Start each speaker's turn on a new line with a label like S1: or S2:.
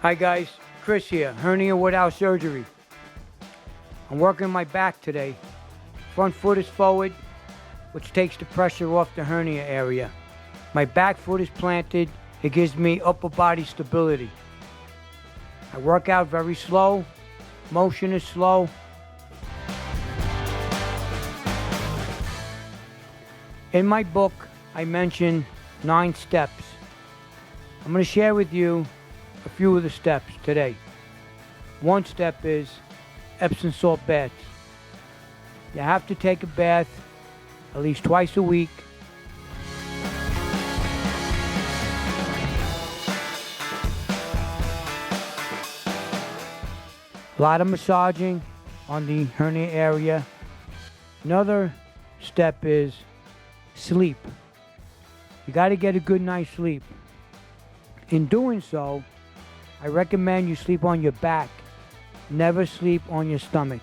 S1: Hi guys, Chris here, hernia without surgery. I'm working my back today. Front foot is forward, which takes the pressure off the hernia area. My back foot is planted, it gives me upper body stability. I work out very slow, motion is slow. In my book, I mention 9 steps. I'm going to share with you a few of the steps today. One step is Epsom salt baths. You have to take a bath at least twice a week. A lot of massaging on the hernia area. Another step is sleep. You got to get a good night's sleep. In doing so, I recommend you sleep on your back. Never sleep on your stomach.